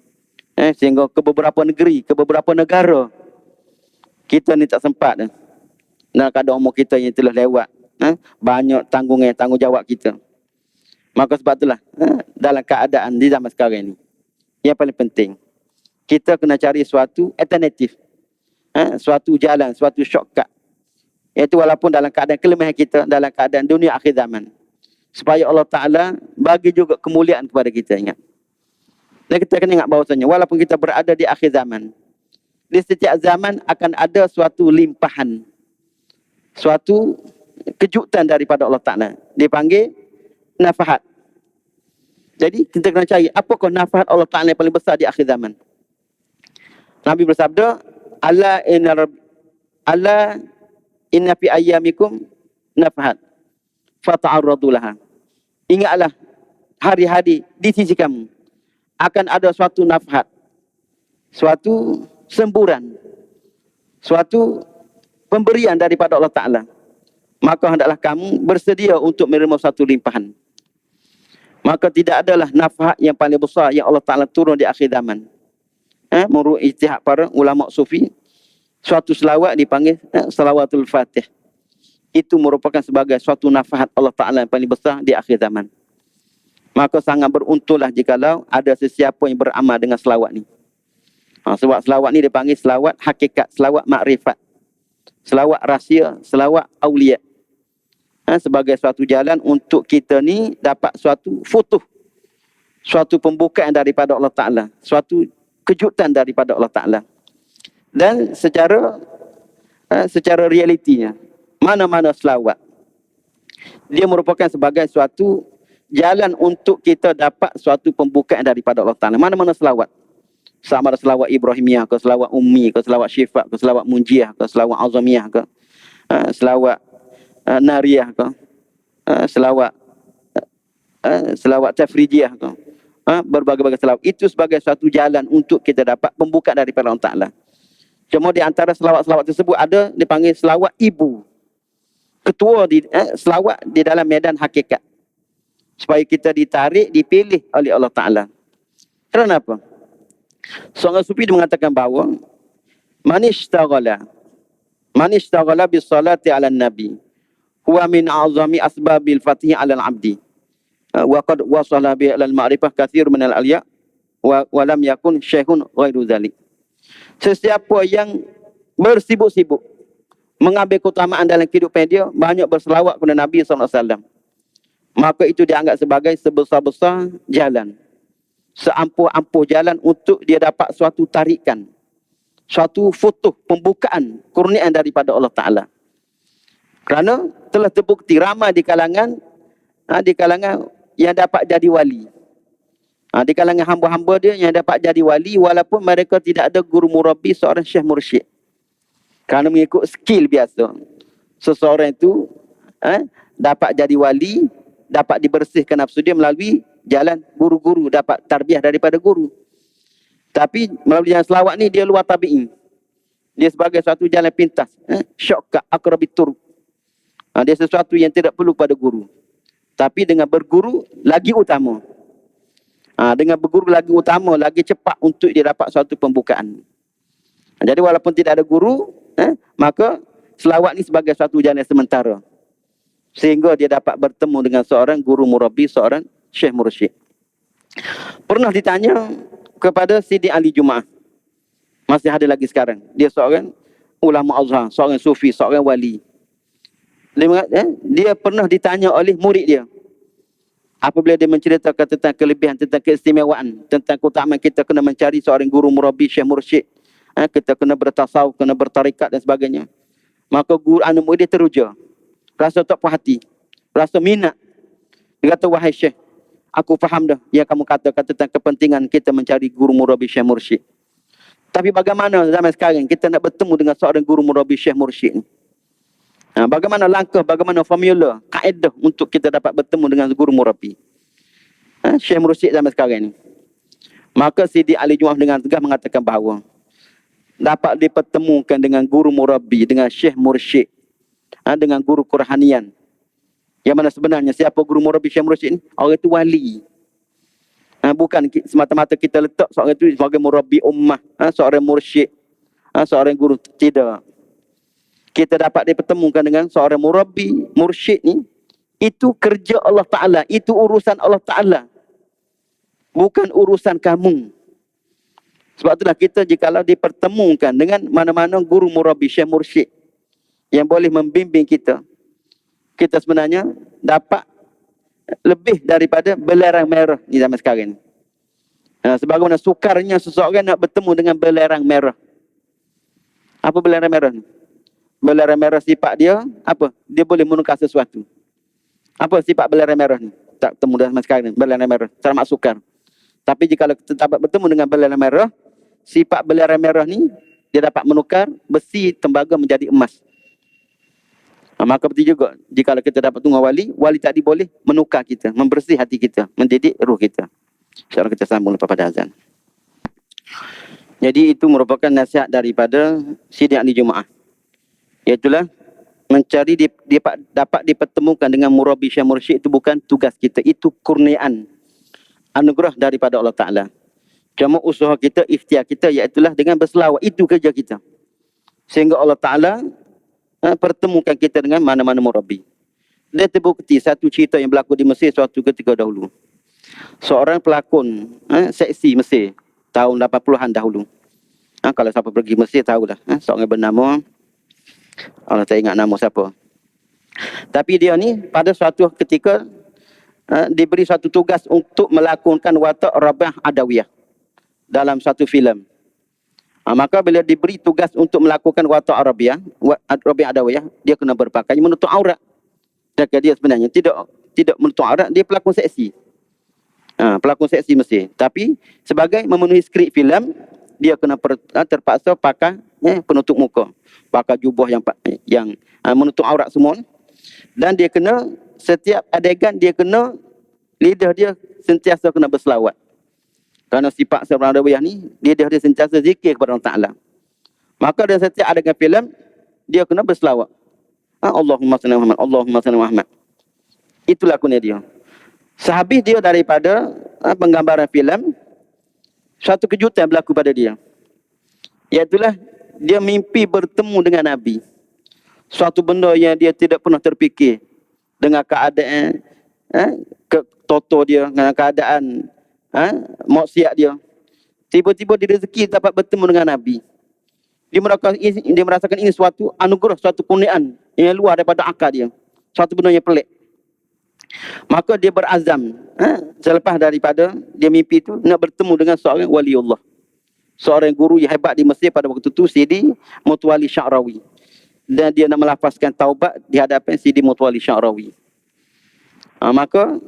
Sehingga ke beberapa negeri, ke beberapa negara. Kita ni tak sempat. Dalam keadaan umur kita yang telah lewat. Banyak tanggung jawab kita. Maka sebab itulah, dalam keadaan di zaman sekarang ni, yang paling penting, kita kena cari suatu alternatif. Suatu jalan, suatu shortcut. Iaitu walaupun dalam keadaan kelemahan kita, dalam keadaan dunia akhir zaman. Supaya Allah Ta'ala bagi juga kemuliaan kepada kita, ingat. Dan kita kena ingat bahawasanya walaupun kita berada di akhir zaman, di setiap zaman akan ada suatu limpahan, suatu kejutan daripada Allah Ta'ala. Dipanggil nafahat. Jadi kita kena cari apakah nafahat Allah Ta'ala yang paling besar di akhir zaman. Nabi bersabda, Ala inna fi ayyamikum nafahat fata'arradu laha. Ingatlah hari-hari di sisi kamu akan ada suatu nafahat, suatu semburan, suatu pemberian daripada Allah Ta'ala. Maka hendaklah kamu bersedia untuk menerima satu limpahan. Maka tidak adalah nafahat yang paling besar yang Allah Ta'ala turun di akhir zaman. Menurut ijtihad para ulama sufi, suatu selawat dipanggil Salawatul Fatih. Itu merupakan sebagai suatu nafahat Allah Ta'ala yang paling besar di akhir zaman. Maka sangat beruntunglah jikalau ada sesiapa yang beramal dengan selawat ni. Sebab selawat ni dipanggil selawat hakikat, selawat makrifat, selawat rahsia, selawat awliya. Sebagai suatu jalan untuk kita ni dapat suatu futuh, suatu pembukaan daripada Allah Ta'ala, suatu kejutan daripada Allah Ta'ala. Dan secara realitinya, mana-mana selawat, dia merupakan sebagai suatu jalan untuk kita dapat suatu pembukaan daripada Allah Ta'ala. Mana-mana selawat. Sama ada selawat Ibrahimiyah ke, selawat Ummi ke, selawat Syifa ke, selawat Munjiah ke, selawat Azamiyah ke, selawat Nariyah ke, selawat Tafrijiyah ke, berbagai-bagai selawat. Itu sebagai suatu jalan untuk kita dapat pembukaan daripada Allah Ta'ala. Cuma di antara selawat-selawat tersebut ada dipanggil selawat ibu. Ketua selawat di dalam medan hakikat. Supaya kita ditarik, dipilih oleh Allah Ta'ala. Kenapa? Seorang sufi mengatakan bahawa man ishtaghala bis salati ala nabi huwa min a'zami asbabil fatih ala al-abdi wa qad wasala bi al-ma'rifah kathir min al-alya wa lam yakun syaihun ghairu dhalik. Sesiapa yang bersibuk-sibuk mengambil keutamaan dalam kehidupan dia, banyak berselawat kepada Nabi SAW, maka itu dianggap sebagai sebesar-besar jalan, seampuh-ampuh jalan untuk dia dapat suatu tarikan, suatu futuh, pembukaan, kurniaan daripada Allah Ta'ala. Kerana telah terbukti ramai di kalangan yang dapat jadi wali. Di kalangan hamba-hamba dia yang dapat jadi wali walaupun mereka tidak ada guru murabbi, seorang syekh mursyid. Kerana mengikut skill biasa. Seseorang itu dapat jadi wali, dapat dibersihkan nafsu dia melalui jalan guru-guru, dapat tarbiyah daripada guru. Tapi melalui jalan selawat ni dia luar tabi'in. Dia sebagai satu jalan pintas, shortcut aqrabit turuq. Dia sesuatu yang tidak perlu pada guru. Tapi dengan berguru lagi utama. Dengan berguru lagi utama, lagi cepat untuk dia dapat suatu pembukaan. Jadi walaupun tidak ada guru, maka selawat ni sebagai satu jalan sementara. Sehingga dia dapat bertemu dengan seorang guru murabbi, seorang syekh mursyid. Pernah ditanya kepada Sidi Ali Jumaah. Masih ada lagi sekarang. Dia seorang ulama Azhar, seorang sufi, seorang wali. Dia pernah ditanya oleh murid dia. Apabila dia menceritakan tentang kelebihan, tentang keistimewaan, tentang keutamaan kita kena mencari seorang guru murabbi, syekh mursyid. Kita kena bertasawuf, kena bertarikat dan sebagainya. Maka guru anak murid dia teruja. Rasa tak puas hati. Rasa minat. Dia kata, wahai syekh, aku faham dah yang kamu katakan tentang kepentingan kita mencari guru murabbi, syekh mursyid. Tapi bagaimana zaman sekarang kita nak bertemu dengan seorang guru murabbi, syekh mursyid ni? Bagaimana langkah, bagaimana formula, kaedah untuk kita dapat bertemu dengan guru murabbi, syekh mursyid zaman sekarang ni? Maka Sidi Ali Jumaah dengan tegas mengatakan bahawa dapat dipertemukan dengan guru murabbi, dengan syekh mursyid, dengan guru kerohanian. Yang mana sebenarnya siapa guru murabbi, syekh mursyid ni? Orang itu wali. Bukan semata-mata kita letak seorang itu sebagai murabbi ummah, seorang mursyid, seorang guru. Tidak. Kita dapat dipertemukan dengan seorang murabbi, mursyid ni, itu kerja Allah Ta'ala, itu urusan Allah Ta'ala, bukan urusan kamu. Sebab itulah kita jikalau dipertemukan dengan mana-mana guru murabbi, syekh mursyid yang boleh membimbing kita, kita sebenarnya dapat lebih daripada belerang merah di zaman sekarang ni. Sebagaimana sukarnya seseorang nak bertemu dengan belerang merah. Apa belerang merah ni? Belerang merah sifat dia apa? Dia boleh menukar sesuatu. Apa sifat belerang merah ni? Tak temu dalam sekarang ni, belerang merah teramat sukar. Tapi jika kita dapat bertemu dengan belerang merah, sifat belerang merah ni dia dapat menukar besi tembaga menjadi emas. Maka betul juga jika kita dapat tunggu wali, wali tadi boleh menukar kita, membersih hati kita, mendidik ruh kita. InsyaAllah kita sambung lepas pada azan. Jadi itu merupakan nasihat daripada Sidi Ali Jumaah. Iaitulah mencari dapat dipertemukan dengan murabbi, syekh mursyid itu bukan tugas kita, itu kurniaan, anugerah daripada Allah Ta'ala. Cuma usaha kita, ikhtiar kita iaitulah dengan berselawat, itu kerja kita. Sehingga Allah Ta'ala pertemukan kita dengan mana-mana murabbi. Dia terbukti satu cerita yang berlaku di Mesir suatu ketika dahulu. Seorang pelakon seksi Mesir tahun 80-an dahulu. Kalau siapa pergi Mesir tahulah. Seorang bernama, Allah tak ingat nama siapa. Tapi dia ni pada suatu ketika diberi suatu tugas untuk melakonkan watak Rabi'ah Adawiyah dalam satu filem. Maka bila diberi tugas untuk melakukan watak Rabi'ah Adawiyah, dia kena berpakaian menutup aurat. Dan dia sebenarnya tidak menutup aurat, dia pelakon seksi. Pelakon seksi Mesir. Tapi sebagai memenuhi skrip filem, dia kena terpaksa pakai penutup muka, pakai jubah yang menutup aurat semua. Dan dia kena setiap adegan dia kena lidah dia sentiasa kena berselawat. Kerana sifat seorang Adawiyah ni, lidah dia sentiasa zikir kepada Allah Ta'ala. Maka dalam setiap adegan filem, dia kena berselawat. Allahumma salli Muhammad, Allahumma salli Muhammad. Itulah lakonnya dia. Sehabis dia daripada penggambaran filem, satu kejutan berlaku pada dia. Iaitulah dia mimpi bertemu dengan Nabi. Suatu benda yang dia tidak pernah terfikir. Dengan keadaan toto dia, dengan keadaan maksiat dia. Tiba-tiba dia rezeki dapat bertemu dengan Nabi. Dia merasakan ini suatu anugerah, suatu kurniaan yang luar daripada akal dia. Suatu benda yang pelik. Maka dia berazam, selepas daripada dia mimpi itu, nak bertemu dengan seorang waliullah, seorang guru yang hebat di Mesir pada waktu itu, Sidi Mutwali Sya'rawi. Dan dia nak melafazkan taubat di hadapan Sidi Mutwali Sya'rawi. Maka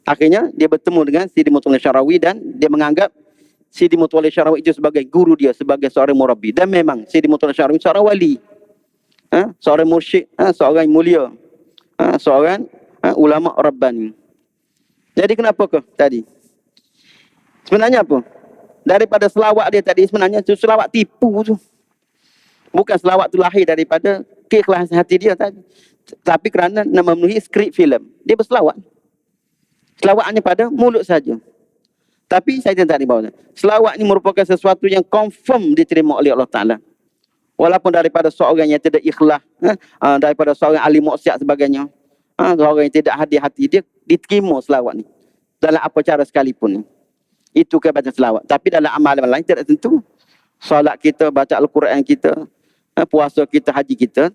akhirnya dia bertemu dengan Sidi Mutwali Sya'rawi dan dia menganggap Sidi Mutwali Sya'rawi itu sebagai guru dia, sebagai seorang murabbi. Dan memang Sidi Mutwali Sya'rawi seorang wali, seorang mursyid, seorang mulia, seorang ulama Rabbani. Jadi kenapa ke tadi? Sebenarnya apa? Daripada selawat dia tadi sebenarnya tu selawat tipu tu. Bukan selawat tu lahir daripada keikhlasan hati dia tadi. Tapi kerana nak memenuhi skrip filem. Dia berselawat. Selawat hanya pada mulut saja. Tapi saya tak di bawah. Selawat ini merupakan sesuatu yang confirm diterima oleh Allah Ta'ala. Walaupun daripada seorang yang tidak ikhlas, daripada seorang ahli maksiat sebagainya, seorang yang tidak hadir hati, dia diterima selawat ni. Dalam apa cara sekalipun. Itu kebaca selawat. Tapi dalam amalan lain tidak tentu. Solat kita, baca Al-Quran kita, puasa kita, haji kita,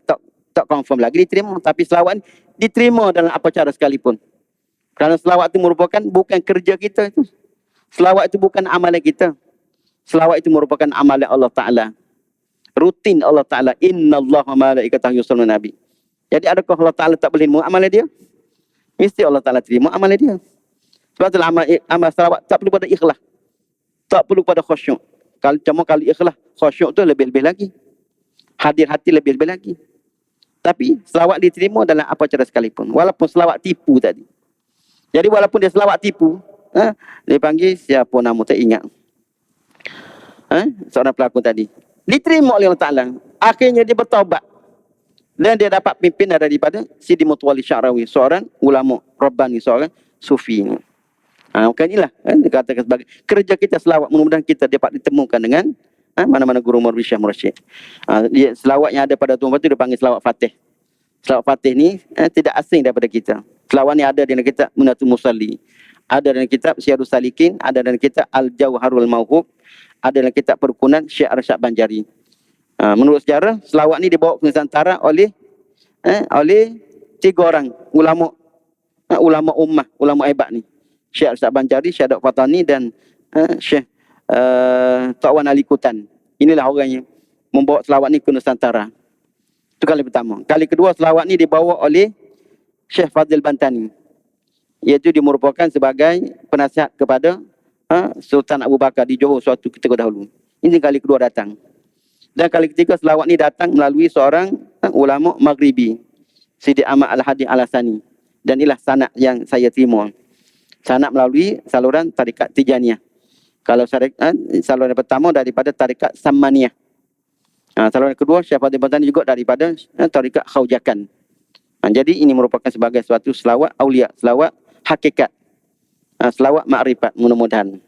tak confirm lagi diterima. Tapi selawat ni diterima dalam apa cara sekalipun. Kerana selawat itu merupakan bukan kerja kita itu. Selawat itu bukan amalan kita. Selawat itu merupakan amalan Allah Ta'ala. Rutin Allah Ta'ala. Inna Allah wa malaikatahu yusalluna nabi. Jadi adakah Allah Ta'ala tak boleh terima amalan dia? Mesti Allah Ta'ala terima amalan dia. Sebab itulah amal selawat tak perlu pada ikhlas. Tak perlu pada khusyuk. Kalau ikhlas, khusyuk tu lebih-lebih lagi. Hadir hati lebih-lebih lagi. Tapi selawat diterima dalam apa cara sekalipun. Walaupun selawat tipu tadi. Jadi walaupun dia selawat tipu, dia panggil siapa nama tak ingat. Seorang pelakon tadi. Diterima oleh Allah Ta'ala. Akhirnya dia bertaubat. Dan dia dapat pimpinan daripada Sidi Mutawalli Sya'rawi. Seorang ulama Rabbani, seorang sufi. Bukan inilah. Dikatakan sebagai kerja kita selawat. Mudah-mudahan kita dapat ditemukan dengan mana-mana guru Murbi Syah Mursyid. Selawat yang ada pada tuan itu dipanggil selawat Fatih. Selawat Fatih ni tidak asing daripada kita. Selawat ni ada dalam kitab Munatul Musalli. Ada dalam kitab Syiarus Salikin. Ada dalam kitab Al-Jawharul Mawhub. Ada dalam kitab Perkunan Syekh Arsyad Banjari. Menurut sejarah, selawat ni dibawa ke Nusantara oleh 3 orang ulama. Ulama ummah, ulama hebat ni. Syekh Arsyad Banjari, Syekh Dok Fatani dan Syekh Tawan Ali Kutan. Inilah orang yang membawa selawat ni ke Nusantara. Itu kali pertama. Kali kedua, selawat ni dibawa oleh Syekh Fadil Bantani. Iaitu dia merupakan sebagai penasihat kepada Sultan Abu Bakar di Johor suatu ketika dahulu. Ini kali kedua datang. Dan kali ketiga selawat ni datang melalui seorang ulama Maghribi, Sidi Ahmad Al-Hadi Al-Hasani. Dan inilah sanad yang saya terima. Sanad melalui saluran tarikat Tijaniyah. Kalau saluran pertama daripada tarikat Sammaniyah. Saluran kedua Syekh Fadil Bantani juga daripada tarikat Khaujakan. Jadi ini merupakan sebagai suatu selawat aulia, selawat hakikat, selawat makrifat mudah-mudahan.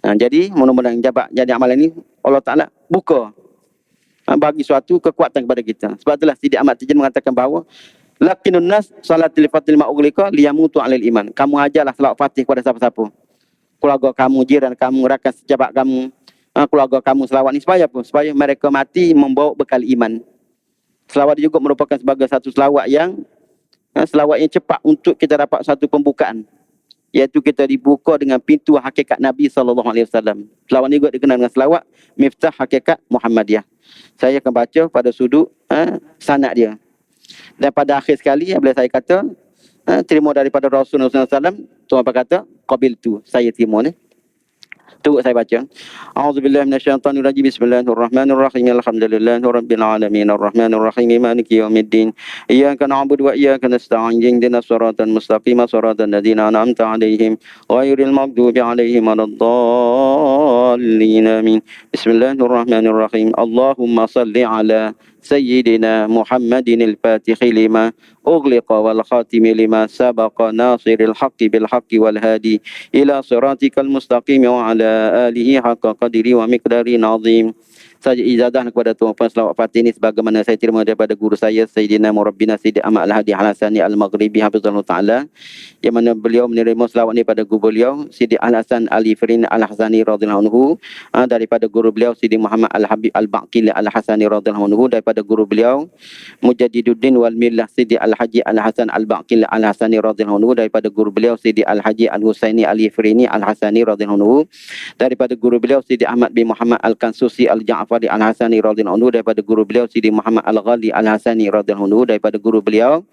Jadi mudah-mudahan jadi amalan ini Allah Ta'ala buka bagi suatu kekuatan kepada kita. Sebab itulah Sidi Ahmad Tijani mengatakan bahawa lakinun nas salatil fatil ma'ughliqa liyamutu 'alal iman. Kamu ajarlah selawat Fatih kepada siapa-siapa. Keluarga kamu, jiran kamu, rakan sejabat kamu, keluarga kamu selawat ni supaya apa? Supaya mereka mati membawa bekal iman. Selawat juga merupakan sebagai satu selawat yang cepat untuk kita dapat satu pembukaan. Iaitu kita dibuka dengan pintu hakikat Nabi SAW. Selawat ni juga dikenal dengan selawat Miftah Hakikat Muhammadiyah. Saya akan baca pada sudut sanad dia. Dan pada akhir sekali, bila saya kata, terima daripada Rasulullah SAW, Tuhan apa kata? Qabiltu, saya terima ni. Tunggu saya baca. A'udzubillahi minasyaitonirrajim. Bismillahirrahmanirrahim. Alhamdulillahirabbil alamin arrahmanir rahim maliki yaumiddin. Iyyaka na'budu wa iyyaka nasta'in. Ihdinas siratal mustaqim siratal ladzina an'amta 'alaihim ghairil maghdubi 'alaihim waladdallin. Amin. Bismillahirrahmanirrahim. Allahumma shalli ala Sayyidina Muhammadin al-Fatihi lima ughliqa wal khatimi lima sabaqa nasiril haqqi bil haqqi wal hadi ila siratikal mustaqim wa ala alihi haqqa qadri wa miqdari azim. Saja ijazah kepada Tuan Puan selawat Fatih ini sebagaimana saya terima daripada guru saya Sayyidina Murabbina Sidi Ahmad Al-Hadi Al-Hasani Al-Maghribi hafizahullah taala, yang mana beliau menerima selawat ini pada guru beliau Sidi Al-Hasan Al-Ifrin Al-Hasani radhiyallahu anhu, daripada guru beliau Sidi Muhammad Al-Habib Al-Baqil Al-Hasani radhiyallahu anhu, daripada guru beliau Mujaddiduddin wal Millah Sidi Al-Haji Al-Hasan Al-Baqil Al-Hasani radhiyallahu anhu, daripada guru beliau Sidi Al-Haji Al-Husaini Al-Ifrini Al-Hasani radhiyallahu anhu, daripada guru beliau Sidi Ahmad bin Muhammad Al-Kansusi Al-Ja'fari Al-Hasani radhiyallahu anhu, daripada guru beliau Sidi Muhammad Al-Ghali Al-Hasani radhiyallahu anhu, daripada guru beliau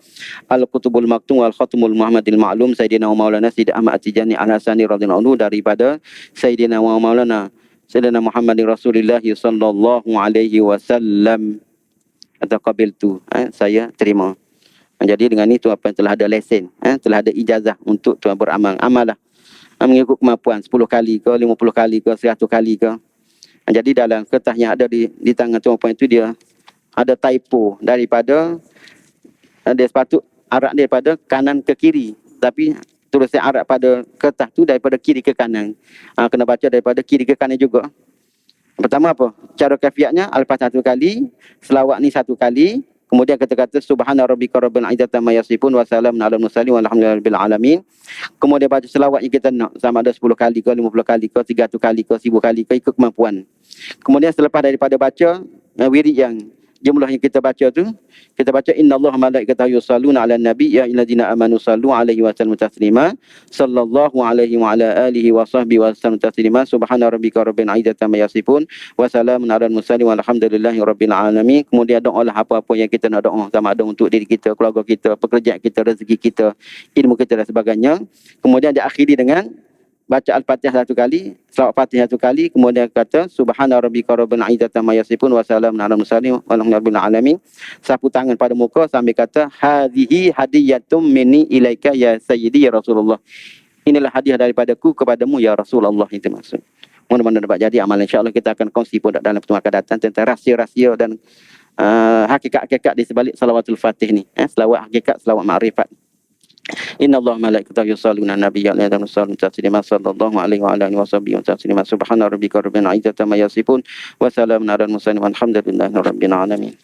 Al-Qutubul Maktum wal Khatumul Muhammadil Ma'lum Sayyidina wa Maulana Sidi Ahmad Tijani Al-Hasani radhiyallahu anhu, daripada Sayyidina wa Maulana Sayyidina Muhammadin Rasulullah sallallahu alaihi wasallam. Atau qabiltu, saya terima. Jadi dengan ni tuan-puan telah ada lesen, telah ada ijazah untuk tuan beramal. Amal lah. Mengikut kemampuan 10 kali ke, 50 kali ke, 100 kali ke. Jadi dalam kertas yang ada di tangan tuan-puan itu dia ada typo daripada dia sepatut arak dia daripada kanan ke kiri. Tapi tulisan arak pada kertas tu daripada kiri ke kanan. Kena baca daripada kiri ke kanan juga. Pertama apa? Cara kafiatnya Al-Fatihah 1 kali, selawat ni 1 kali, kemudian kata-kata subhana rabbika rabbil izzati amma yasifun wa salamun alal mursalin walhamdulillahi alamin. Kemudian baca selawat yang kita nak, sama ada 10 kali ke, 50 kali ke, 300 kali ke, 1000 kali ke, ikut kemampuan. Kemudian selepas daripada baca wirid yang jumlah yang kita baca tu, kita baca innallaha malaikatahu yusalluna 'alan nabi ya ayyuhallazina amanu sallu 'alaihi wa sallimu taslima sallallahu alaihi wa ala alihi wa sahbihi wa sallam taslima subhana rabbika rabbil izzati amma yasifun wa salamun 'alal mursalin walhamdulillahi rabbil alamin. Kemudian doalah apa-apa yang kita nak doa, sama ada untuk diri kita, keluarga kita, pekerjaan kita, rezeki kita, ilmu kita dan sebagainya. Kemudian diakhiri dengan baca Al-Fatihah 1 kali, selawat Fatihah 1 kali, kemudian kata subhana rabbika rabbil izzati amma yasifun wa salamun alal mursalin walhamdulillahi alamin. Sapu tangan pada muka sambil kata hadhihi hadiyatum minni ilaika ya sayyidi ya Rasulullah. Inilah hadiah daripadaku kepadamu ya Rasulullah, itu maksud. Mudah-mudahan dapat jadi amalan. Insya-Allah kita akan kongsi pun dalam pertemuan akan datang tentang rahsia-rahsia dan hakikat-hakikat di sebalik salawatul Fatih ni. Selawat hakikat, selawat makrifat. Inna Allah malaikatahu yusalluna 'alan nabiyyi ya ayyuhallazina amanu taslima sallallahu alaihi wa ala alihi wa taslima subhana rabbika rabbil izzati amma yasifun wa salamun alal mursalin walhamdulillahi rabbil alamin.